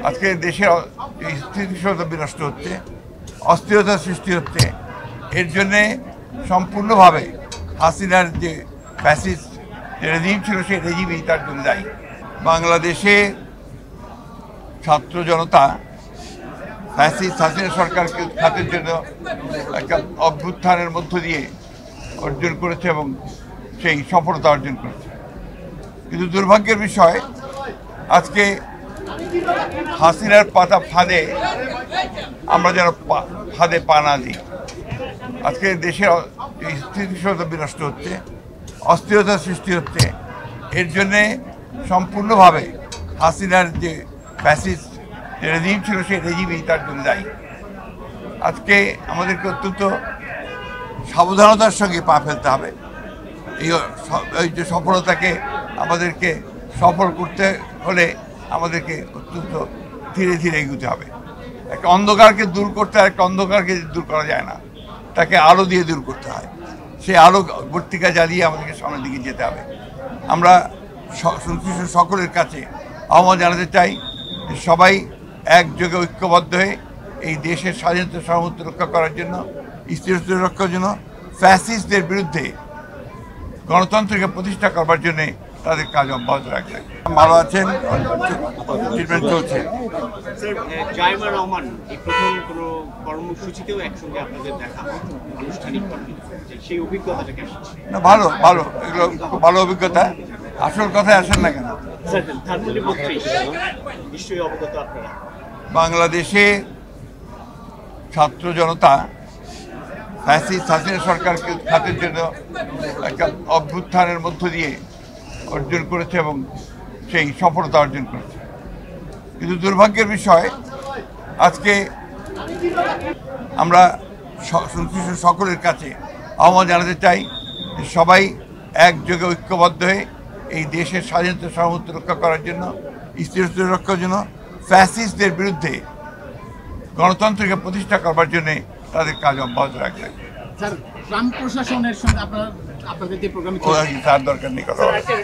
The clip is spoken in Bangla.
আজকে দেশের স্থিতিশীলতা বিনষ্ট হচ্ছে, অস্থিরতা সৃষ্টি হচ্ছে। এর জন্যে সম্পূর্ণভাবে হাসিনার যে ফ্যাসিস্ট রেজিম ছিল সেই রেজিমই তার জন্য দায়ী। বাংলাদেশে ছাত্র জনতা ফ্যাসিস্ট হাসিনা সরকারকে উৎখাতের জন্য একটা অভ্যুত্থানের মধ্য দিয়ে অর্জন করেছে এবং সেই সফলতা অর্জন করেছে। কিন্তু দুর্ভাগ্যের বিষয়, আজকে হাসিনার পাতা ফাঁদে আমরা যেন ফাঁদে পা না দিই। আজকে দেশের স্থিতিশীলতা বিনষ্ট হচ্ছে, অস্থিরতা সৃষ্টি হচ্ছে। এর জন্যে সম্পূর্ণভাবে হাসিনার যে ফ্যাসিস্ট রেজিম ছিল সেই রেজিমই তার জন্য দায়ী। আজকে আমাদেরকে অত্যন্ত সাবধানতার সঙ্গে পা ফেলতে হবে। এই যে সফলতাকে আমাদেরকে সফল করতে হলে আমাদেরকে অত্যন্ত ধীরে ধীরে এগোতে হবে। একটা অন্ধকারকে দূর করতে আর একটা অন্ধকারকে দূর করা যায় না, তাকে আলো দিয়ে দূর করতে হয়। সেই আলো বর্তিকা জ্বালিয়ে আমাদেরকে সামনের দিকে যেতে হবে। আমরা সংশ্লিষ্ট সকলের কাছে আহ্বান জানাতে চাই যে সবাই একযোগে ঐক্যবদ্ধ হয়ে এই দেশের স্বাধীনতা সার্বভৌমত্ব রক্ষা করার জন্য, স্থিরতা রক্ষার জন্য, ফ্যাসিস্টদের বিরুদ্ধে গণতন্ত্রকে প্রতিষ্ঠা করবার জন্য তাদের কাজ অব্যাহত রাখবে। ভালো আছেন, ট্রিটমেন্ট চলছে। জাইমা রহমান এই প্রথম কোনো কর্মসূচিতেও একসঙ্গে আপনাদের দেখা আনুষ্ঠানিক সেই অভিজ্ঞতাটা কেমন? না, ভালো ভালো, এগুলো খুব ভালো অভিজ্ঞতা। আসল কথায় আসেন না কেন? নিশ্চয়ই অবগত আপনারা। বাংলাদেশে ছাত্র জনতা ফ্যাসিস্ট হাসিনা সরকারকে উৎখাতের জন্য একটা অভ্যুত্থানের মধ্য দিয়ে অর্জন করেছে এবং সেই সফলতা অর্জন করেছে। কিন্তু দুর্ভাগ্যের বিষয়, আজকে আমরা সংশ্লিষ্ট সকলের কাছে আহ্বান জানাতে চাই যে সবাই একযোগে ঐক্যবদ্ধ হয়ে এই দেশের স্বাধীনতা সার্বভৌমত্ব রক্ষা করার জন্য, স্থিরতা রক্ষার জন্য, ফ্যাসিস্টদের বিরুদ্ধে গণতন্ত্রকে প্রতিষ্ঠা করবার জন্য তাদের কাজ অব্যাহত রাখবে। স্যার, ট্রাম্প প্রশাসনের সঙ্গে আপনাদের যে প্রোগ্রাম তার দরকার নেই কথা।